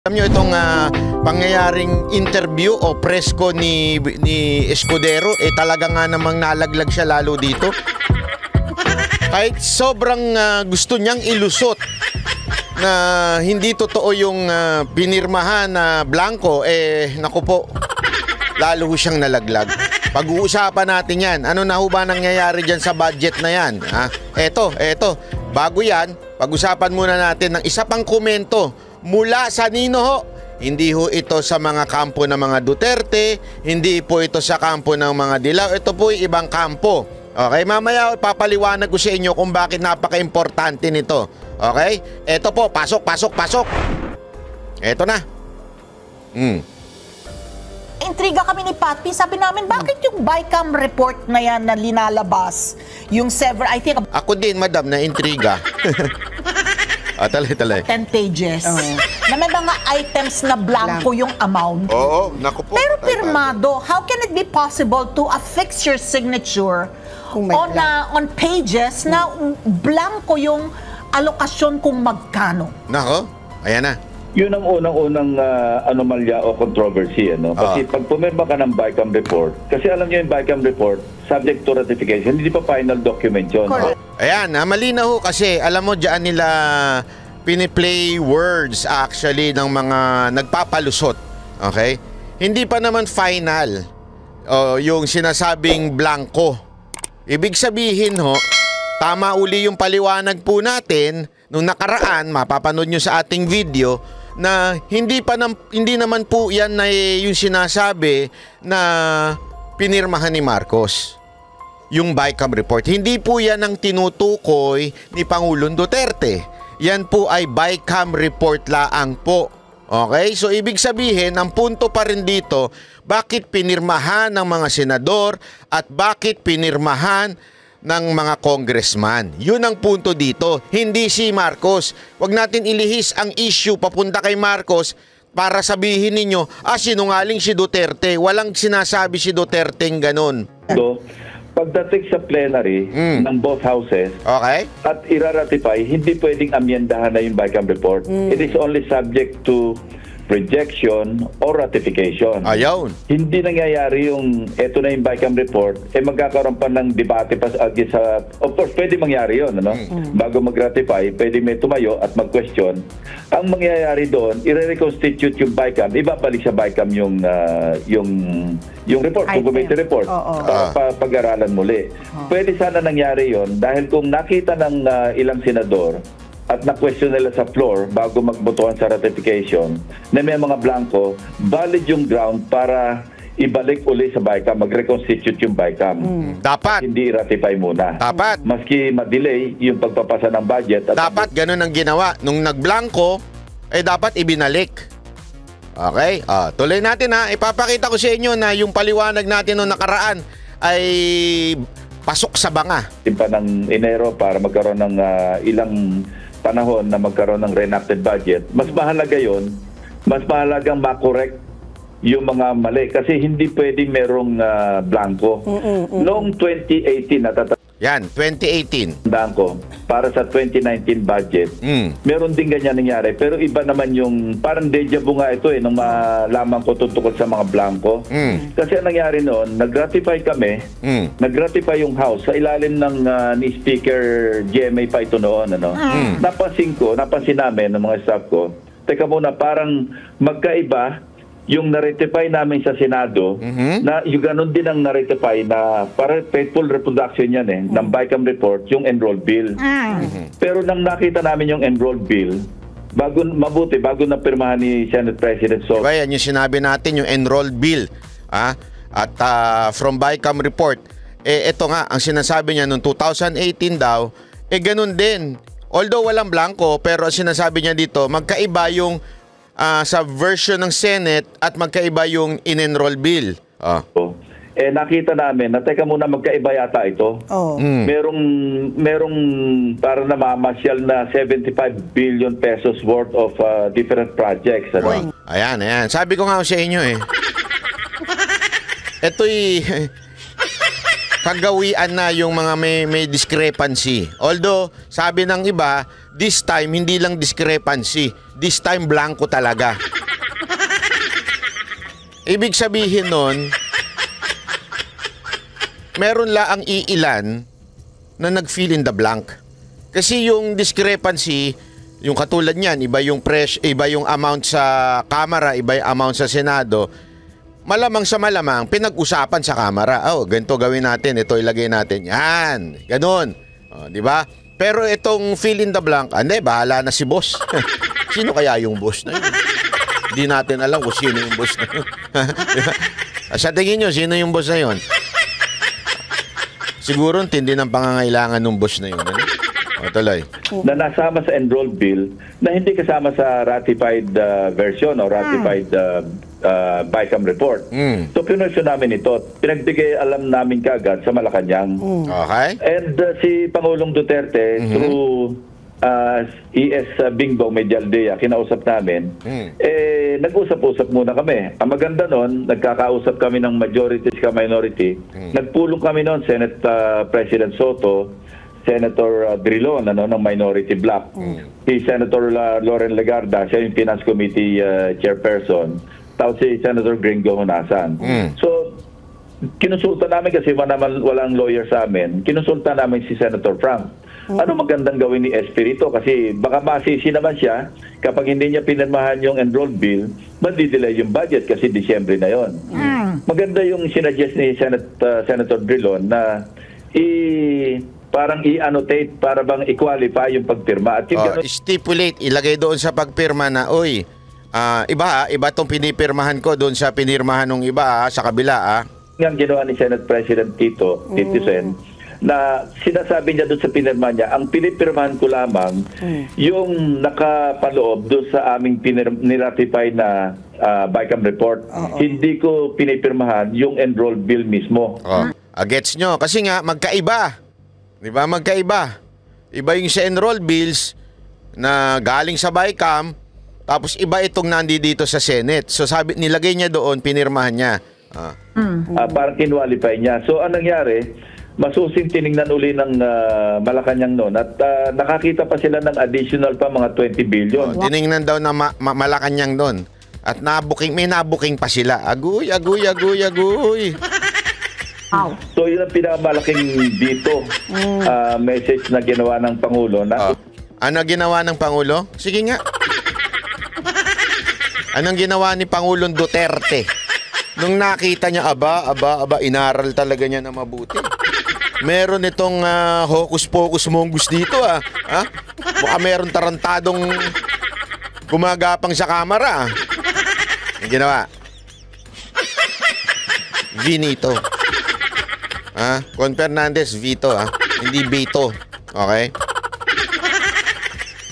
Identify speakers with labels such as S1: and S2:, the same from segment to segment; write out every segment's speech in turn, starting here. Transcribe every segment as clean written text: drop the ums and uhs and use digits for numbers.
S1: Alam nyo itong pangyayaring interview o presko ni Escudero, talaga nga namang nalaglag siya lalo dito. Kahit sobrang gusto niyang ilusot na hindi totoo yung pinirmahan na blanco, naku po, lalo siyang nalaglag. Pag-uusapan natin yan. Ano na ho ba nangyayari dyan sa budget na yan? Eto. Bago yan, pag-usapan muna natin ng isa pang komento mula sa Nino ho. Hindi ho ito sa mga kampo ng mga Duterte, hindi po ito sa kampo ng mga Dilaw, ito po ay ibang kampo. Okay, mamaya papaliwanag ko sa inyo kung bakit napaka-importante nito. Okay? Ito po, pasok. Ito na.
S2: Intriga kami ni Patpi. Sabi namin, bakit yung BICAM report na yan na linalabas? Yung I think...
S1: Ako din, madam, na intriga. Talay.
S2: 10 pages. Na may mga items na blanco yung amount.
S1: Oo, naku po.
S2: Pero pirmado, how can it be possible to affix your signature on pages na blanco yung alokasyon kung magkano?
S1: Nako, ayan na.
S3: Yun ang unang-unang anomalya o controversy. Kasi pag pumirma ka ng BICAM report, kasi alam niyo yung BICAM report, subject to ratification, hindi pa final document yun.
S1: Ayan, malinaw ho kasi alam mo dyan nila piniplay words actually ng mga nagpapalusot. Okay? Hindi pa naman final yung sinasabing blanco. Ibig sabihin ho, tama uli yung paliwanag po natin nung nakaraan, mapapanood nyo sa ating video, na hindi naman po yan na yung sinasabi na pinirmahan ni Marcos. Yung BICAM report. Hindi po yan ang tinutukoy ni Pangulong Duterte. Yan po ay BICAM report laang po. Okay? So ibig sabihin, ang punto pa rin dito, bakit pinirmahan ng mga senador at bakit pinirmahan ng mga congressman. Yun ang punto dito. Hindi si Marcos. Huwag natin ilihis ang issue papunta kay Marcos para sabihin ninyo, sinungaling si Duterte. Walang sinasabi si Duterte ng ganun.
S3: So, pagdating sa plenary ng both houses at iraratify, hindi pwedeng amyendahan na yung BICAM report. It is only subject to rejection or ratification.
S1: Ayaw.
S3: Hindi nangyayari yung eto na yung BICAM report, magkakaroon pa ng debate pa sa of course, pwede mangyari yun, bago mag-ratify, pwede may tumayo at mag-question. Ang mangyayari doon, i-reconstitute yung BICAM, ibabalik sa BICAM yung report, committee report, pag-aralan muli. Pwede sana nangyari yon dahil kung nakita ng ilang senador at na-question nila sa floor bago magbotohan sa ratification na may mga blanco, valid yung ground para ibalik uli sa BICAM, mag-reconstitute yung BICAM.
S1: Dapat.
S3: Hindi i-ratify muna.
S1: Dapat.
S3: Maski ma-delay yung pagpapasa ng budget.
S1: Dapat ganun ang ginawa. Nung nag-blanco, dapat ibinalik. Okay? Tuloy natin ipapakita ko sa inyo na yung paliwanag natin nung nakaraan ay pasok sa banga.
S3: Pa ng Enero para magkaroon ng ilang panahon na magkaroon ng reenacted budget, mas mahalaga yon, mas mahalagang makorek yung mga mali kasi hindi pwedeng merong blanco. Noong 2018,
S1: yan, 2018.
S3: Blanco, para sa 2019 budget, meron din ganyan nangyari. Pero iba naman yung, parang deja vu nga ito nung malaman ko tungkol sa mga blanco. Kasi ang nangyari noon, nag-ratify kami, nag-ratify yung House sa ilalim ng ni Speaker GMA pa ito noon. Napansin namin ng mga staff ko, teka muna, parang magkaiba yung na-ratify namin sa Senado, na yung ganun din ang na-ratify na para faithful reproduction yan ng BICAM report, yung enrolled bill. Pero nang nakita namin yung enrolled bill, bago na pirmahan ni Senate President Soto.
S1: Diba yan yung sinabi natin, yung enrolled bill. At from BICAM report, ito nga, ang sinasabi niya noong 2018 daw, ganun din. Although walang blanco, pero ang sinasabi niya dito, magkaiba yung sa version ng Senate at magkaiba yung in-enroll bill.
S3: Nakita namin na teka muna, magkaiba yata ito. Merong parang namamasyal na 75 billion pesos worth of different projects.
S1: Ayan. Sabi ko nga sa inyo ito'y kagawian na yung mga may discrepancy. Although, sabi ng iba, this time hindi lang discrepancy, this time blanco talaga. Ibig sabihin nun, meron laang iilan na nag-fill in the blank. Kasi yung discrepancy, yung katulad niyan, iba yung amount sa Kamara, iba yung amount sa Senado, malamang sa malamang, pinag-usapan sa Kamara. Oh, ganito gawin natin, ito ilagay natin. Yan, ganun. Oh, di ba? Pero itong fill in the blank, hindi, bahala na si boss. Sino kaya yung boss na yun? Hindi natin alam kung sino yung boss na yun. Sa tingin nyo, sino yung boss na yun? Siguro tindi ng pangangailangan ng boss na yun. Ano? O, tuloy.
S3: Na nasama sa enrolled bill na hindi kasama sa ratified version o ratified BICAM report. So, pinusyo namin ito. Pinagbigay alam namin kagad sa Malacanang.
S1: Okay.
S3: And si Pangulong Duterte, through ES Bingbong Medialdea, kinausap namin, nag-usap-usap muna kami. Ang maganda nun, nagkakausap kami ng majority sa minority. Nagpulong kami nun, Senate President Soto, Senator Drilon ng Minority Bloc. Si Senator Loren Legarda, siya yung Finance Committee Chairperson. Tapos si Senator Gringo Honasan. So, kinusulta namin kasi walang lawyer sa amin. Kinusulta namin si Senator Frank. Ano magandang gawin ni Espirito? Kasi baka masisi naman siya kapag hindi niya pinirmahan yung enrolled bill, madidelay yung budget kasi Disyembre na yon. Maganda yung sinuggest ni Senator Drilon na parang i-annotate para bang i-qualify yung pagpirma. At yung
S1: stipulate, ilagay doon sa pagpirma na, oy, iba tong pinipirmahan ko doon sa pinirmahan ng iba sa kabila.
S3: Ang ginawa ni Senate President Tito Sen, na sinasabi niya doon sa pinirma niya, ang pinipirmahan ko lamang yung nakapaloob doon sa aming niratify na BICAM report. Hindi ko pinipirmahan yung enrolled bill mismo.
S1: Gets nyo? Kasi nga, magkaiba. Di ba? Magkaiba. Iba yung sa enrolled bills na galing sa BICAM, tapos iba itong nandito sa Senate. So sabi, nilagay niya doon, pinirmahan niya.
S3: Parang kinwalify niya. So anong nangyari, masusing tiningnan uli ng Malacanang noon at nakakita pa sila ng additional pa mga 20 billion.
S1: Tiningnan daw na Malacanang doon. At may nabuking pa sila. Aguy.
S3: So yun ang pinakamalaking dito message na ginawa ng Pangulo.
S1: Ano ginawa ng Pangulo? Sige nga. Anong ginawa ni Pangulong Duterte? Nung nakita niya, inaral talaga niya na mabuti. Meron itong hocus-pocus mongus dito Baka meron tarantadong gumagapang sa kamera. Ang ginawa? Vinito. Con Fernandez, Vito, hindi Beto. Okay?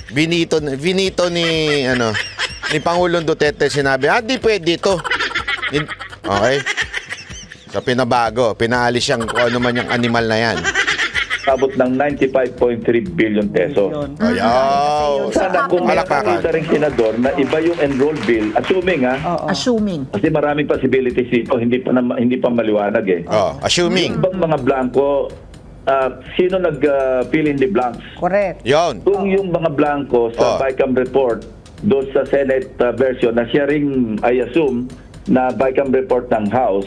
S1: Vinito ni Pangulong Duterte sinabi, di pwede ito. Okay? So pinabago, pinaalis siyang kung ano man yung animal na yan.
S3: Abot ng 95.3 billion peso.
S1: Ayaw.
S3: Sana kung makakita rin senador na iba yung enrolled bill, assuming. Kasi maraming possibilities dito, hindi pa maliwanag
S1: assuming.
S3: Yung bang mga blanco, sino nag-fill in the blanks?
S2: Correct.
S1: Yon.
S3: Kung yung mga blanco sa BICAM report, doon sa Senate version, na siya ring, I assume, na BICAM report ng House,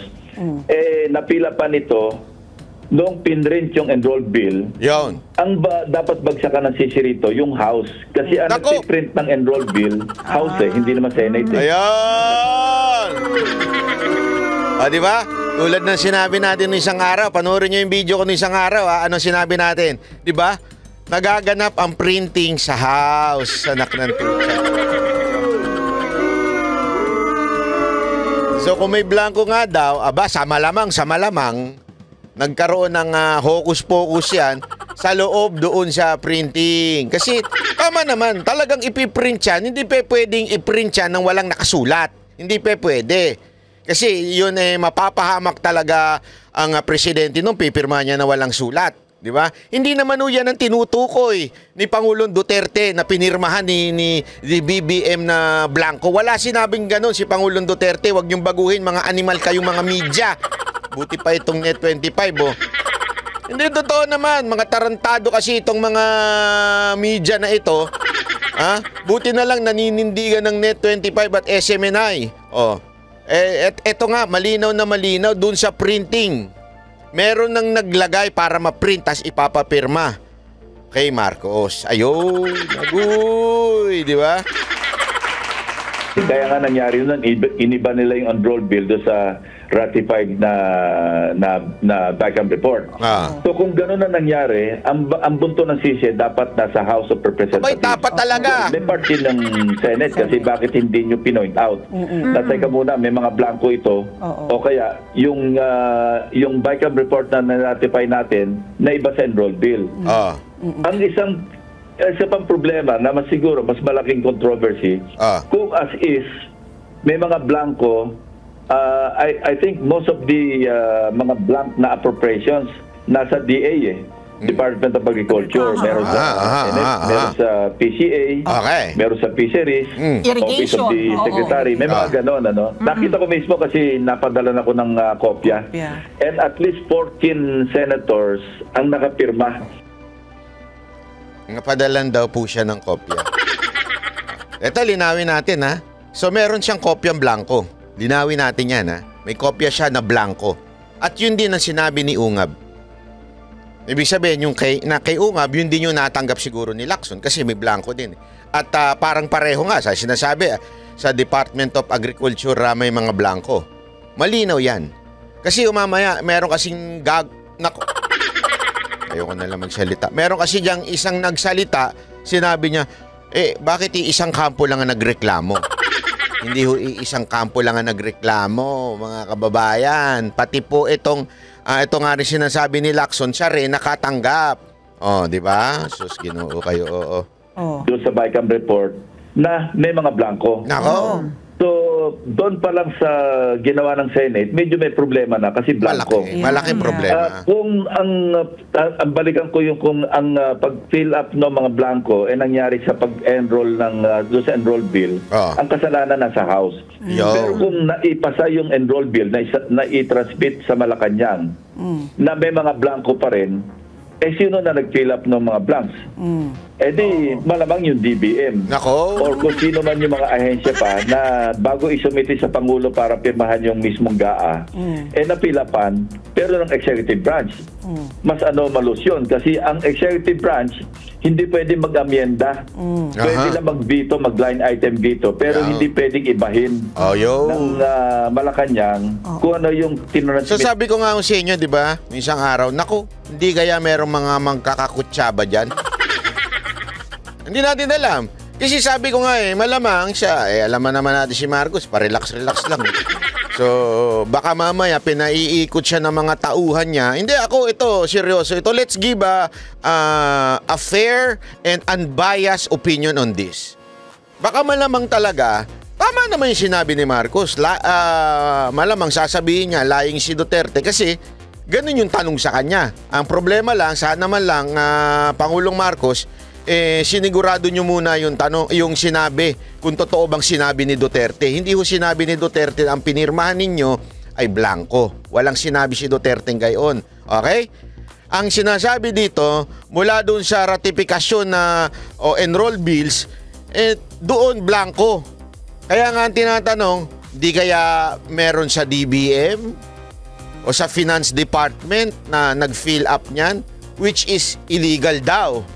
S3: napila pa nito, noong pinrint yung enrolled bill,
S1: yon.
S3: Ang dapat bagsakan ng sisirito, yung House. Kasi ang nagpiprint ng enrolled bill, House hindi naman Senate.
S1: Ayan! Di ba? Tulad ng sinabi natin ng isang araw, panoorin nyo yung video ko ng isang araw, anong sinabi natin? Di ba? Nagaganap ang printing sa House, anak ng tuta. So kung may blanco nga daw, sa malamang, nagkaroon ng hocus-pocus yan sa loob doon sa printing. Kasi tama naman, talagang ipiprint yan. Hindi pwedeng iprint yan nang walang nakasulat. Hindi pwede. Kasi yun mapapahamak talaga ang presidente nung pipirma niya na walang sulat. Di ba? Hindi naman yan ang tinutukoy ni Pangulong Duterte na pinirmahan ni BBM na blanco. Wala sinabing ganun si Pangulong Duterte. Huwag niyong baguhin, mga animal kayong mga media. Buti pa itong Net25, Hindi totoo naman. Mga tarantado kasi itong mga media na ito. Buti na lang naninindigan ng Net25 at SMNI. Eto nga, malinaw na malinaw dun sa printing. Meron nang naglagay para ma-print tas ipapapirma kay Marcos. Ayun, agoy, di ba?
S3: Kaya nga nangyari yun, iniba nila yung unrolled bill doon sa ratified na background report. So kung gano'n na nangyari, ang bunto ng sisi dapat nasa House of Representatives.
S1: Abay, dapat talaga.
S3: May part din ng Senate kasi bakit hindi nyo pinoint out. Teka muna, may mga blanco ito. O kaya, yung background report na na-ratify natin, na iba sa enrolled bill. Ang isa pang problema na mas siguro, mas malaking controversy, kung as is, may mga blanco, I think most of the mga blank na appropriations nasa DA Department of Agriculture. Meron sa meron sa PCA, meron sa Fisheries, Office of the Secretary. May mga ganon, ano. Nakita ko mismo kasi napadala na ko ng kopya. And at least 14 senators ang nakapirma.
S1: Napadalan daw po siya ng kopya. Ito, linawin natin, ha. So, meron siyang kopyang blanco. Linawin natin yan, ha. May kopya siya na blanco. At yun din ang sinabi ni Ungab. Ibig sabihin, yung kay Ungab, yun din yung natanggap siguro ni Lacson kasi may blanco din. At parang pareho nga, sa sinasabi, sa Department of Agriculture may mga blanco. Malinaw yan. Kasi umamaya, meron kasing ayoko na lang magsalita. Meron kasi diyang isang nagsalita, sinabi niya, bakit isang kampo lang ang nagreklamo? Hindi ho isang kampo lang ang nagreklamo, mga kababayan. Pati po ito nga rin sinasabi ni Lacson, siya rin nakatanggap. Di ba? Sus, Ginoo kayo,
S3: Doon sa BICAM report na may mga blanco.
S1: Nako.
S3: So, doon pa lang sa ginawa ng Senate, medyo may problema na kasi blanco.
S1: Malaking problema.
S3: Kung ang balikan ko yung kung ang pag-fill up ng mga blanco nangyari sa pag-enroll ng doon sa enroll bill, ang kasalanan nasa House. Pero kung naipasa yung enroll bill na i-transmit sa Malacanang na may mga blanco pa rin, sino na nag-fill up ng mga blanks? Di malamang yung DBM.
S1: Nako.
S3: Or kung sino man yung mga ahensya pa na bago isumiti sa Pangulo para pirmahan yung mismong GAA, napilapan, pero ng executive branch. Mas anomalous yun kasi ang executive branch hindi pwede mag-amyenda. Pwede na mag-veto, mag-line item veto, pero hindi pwedeng ibahin ng Malacanang kung ano yung tinransmit.
S1: So sabi ko nga sa inyo, di ba, isang araw, naku, hindi kaya merong mga magkakakutsaba dyan? Hindi natin alam. Kasi sabi ko nga malamang siya, alam naman natin si Marcos, pa-relax-relax lang. So, baka mamaya pinaiikot siya ng mga tauhan niya. Hindi, ako ito, seryoso ito. Let's give a fair and unbiased opinion on this. Baka malamang talaga, tama naman yung sinabi ni Marcos. Malamang sasabihin niya, lying si Duterte kasi ganun yung tanong sa kanya. Ang problema lang, sana man lang, Pangulong Marcos, sinigurado nyo muna yung tanong, yung sinabi, kung totoo bang sinabi ni Duterte. Hindi ho sinabi ni Duterte na ang pinirmahan ninyo ay blanco. Walang sinabi si Duterte gayon. Okay? Ang sinasabi dito, mula doon sa ratifikasyon na enroll bills, doon blanco. Kaya nga ang tinatanong, di kaya meron sa DBM o sa Finance Department na nag-fill up niyan? Which is illegal daw.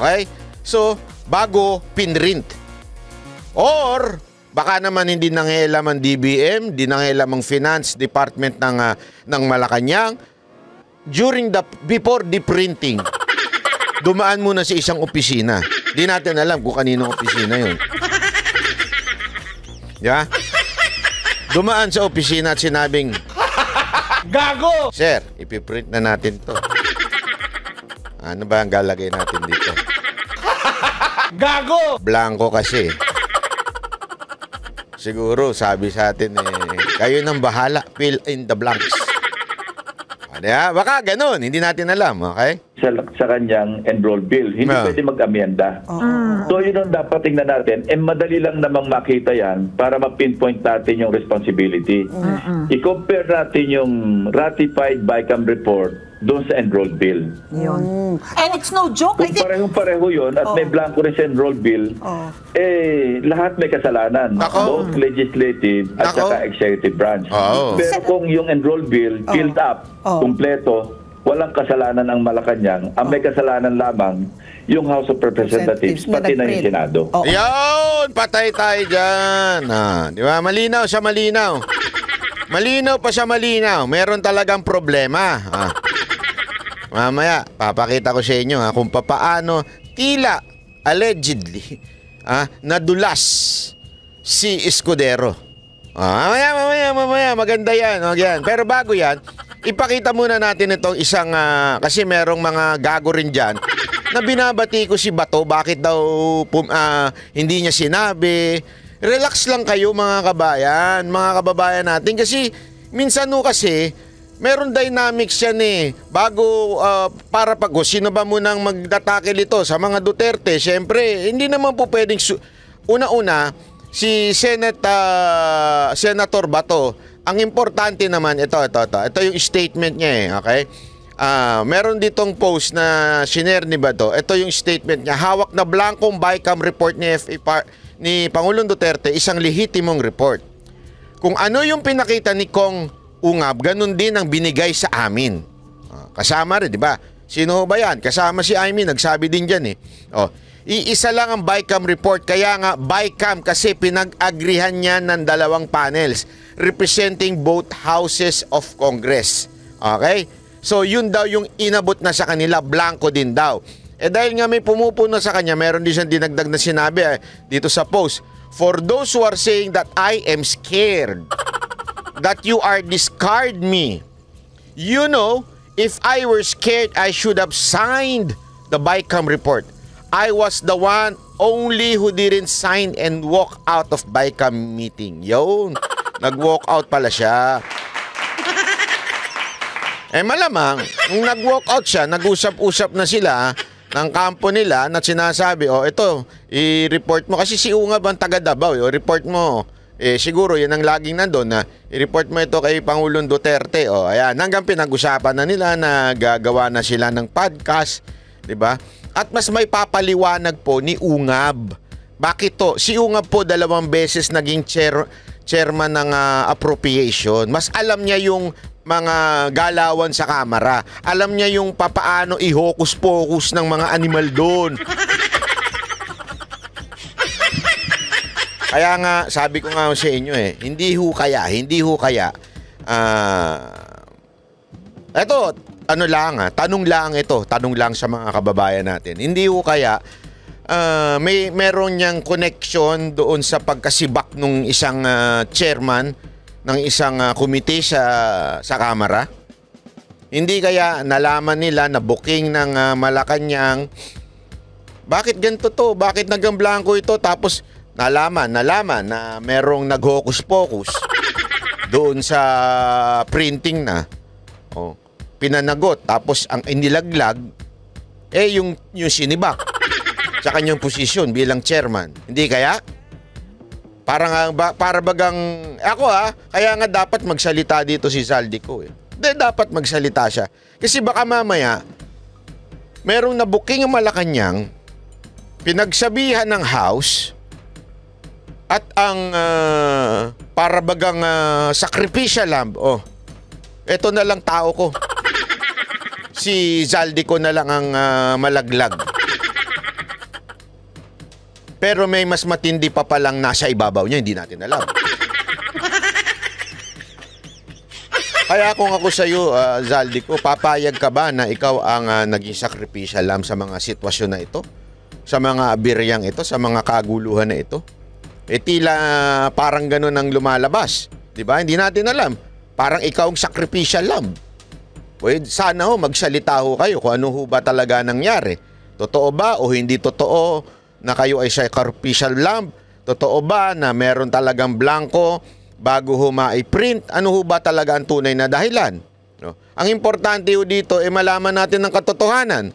S1: Okay? So, bago pinrint. Or, baka naman hindi nanghialam ang DBM, hindi nanghialam ang Finance Department ng Malacanang. Before the printing, dumaan muna sa isang opisina. Di natin alam kung kaninong opisina yun. Yeah? Dumaan sa opisina at sinabing, Gago! Sir, ipiprint na natin to. Ano ba ang galagay natin dito? Gago! Blanco kasi. Siguro, sabi sa atin, kayo nang bahala, fill in the blanks. Baka ganun, hindi natin alam, okay?
S3: Sa kanyang enroll bill, hindi pwede mag-amyenda. So yun ang dapat tingnan natin. Madali lang namang makita yan para ma-pinpoint natin yung responsibility. I-compare natin yung ratified BICAM report doon sa enrolled bill.
S2: Yun. And it's no joke.
S3: Kung parehong-pareho yun at may blanco rin sa enrolled bill, lahat may kasalanan. Both legislative at saka executive branch. Pero kung yung enrolled bill filled up, kumpleto, walang kasalanan ang Malacanang, ang may kasalanan lamang yung House of Representatives, pati na yung Senado.
S1: Yun! Patay tayo dyan. Di ba? Malinaw siya, malinaw. Malinaw pa siya, malinaw. Meron talagang problema. Mamaya, papakita ko sa inyo kung papaano tila allegedly nadulas si Escudero. Mamaya, maganda yan. Pero bago yan, ipakita muna natin itong isang, kasi merong mga gago rin dyan, na binabati ko si Bato, bakit daw hindi niya sinabi. Relax lang kayo mga kabayan, mga kababayan natin, kasi minsan kasi meron dynamics yan bago para pag sino ba munang magdatakil ito sa mga Duterte, syempre hindi naman po pwedeng una-una si Senator Bato. Ang importante naman ito yung statement niya okay? Meron ditong post na shinare ni Bato. Ito yung statement niya, hawak na blankong BICAM report ni Pangulong Duterte, isang lehitimong report. Kung ano yung pinakita ni Kong Ungab, ganun din ang binigay sa amin. Kasama rin, di ba? Sino ba yan? Kasama si Amy, nagsabi din dyan iisa lang ang BICAM report, kaya nga BICAM kasi pinag-agrihan niya ng dalawang panels representing both houses of Congress. Okay? So yun daw yung inabot na sa kanila, blanco din daw. Dahil nga may pumupuno sa kanya, meron din siyang dinagdag na sinabi dito sa post. For those who are saying that I am scared, that you are discard me. You know, if I were scared, I should have signed the BICAM report. I was the one only who didn't sign and walk out of BICAM meeting. Yun, nag-walk out pala siya. Malamang, nung nag-walk out siya, nag-usap-usap na sila ng kampo nila na sinasabi, ito, i-report mo. Kasi si Ungab ang taga Davao, report mo. Siguro yun ang laging nandun na i-report mo ito kay Pangulong Duterte. Ayan, hanggang pinag-usapan na nila na gagawa na sila ng podcast, di ba? At mas may papaliwanag po ni Ungab. Bakit to? Si Ungab po 2 beses naging chairman ng appropriation. Mas alam niya yung mga galawan sa kamera. Alam niya yung papaano i-hocus-pocus ng mga animal doon. Kaya nga, sabi ko nga sa inyo hindi ho kaya. Eto, tanong lang sa mga kababayan natin. Hindi ho kaya, meron niyang connection doon sa pagkasibak nung isang chairman ng isang komite sa Kamara? Hindi kaya nalaman nila na booking ng Malacanang, bakit ganito to? Bakit nagang blanco ito? Tapos nalaman na merong nag-hocus-pocus doon sa printing na. Pinanagot. Tapos ang inilaglag, yung sinibak sa kanyang posisyon bilang chairman. Hindi kaya? Para bagang ako kaya nga dapat magsalita dito si Zaldico dapat magsalita siya. Kasi baka mamaya merong nabuking ang Malacanang, pinagsabihan ng House, at ang para bagang sacrificial lamb. Eto na lang tao ko. Si Zaldico na lang ang malaglag. Pero may mas matindi pa palang nasa ibabaw niya, hindi natin alam. Kaya kung ako sa iyo, Zaldico, papayag ka ba na ikaw ang naging sacrificial lamb sa mga sitwasyon na ito? Sa mga abiryang ito, sa mga kaguluhan na ito? Tila parang ganun ang lumalabas. Diba? Hindi natin alam. Parang ikaw ang sacrificial lamb. Sana magsalita kayo kung ano ba talaga nangyari. Totoo ba o hindi totoo na kayo ay sacrificial lamb? Totoo ba na meron talagang blanco bago ma-print? Ano ba talaga ang tunay na dahilan? Ang importante dito malaman natin ng katotohanan.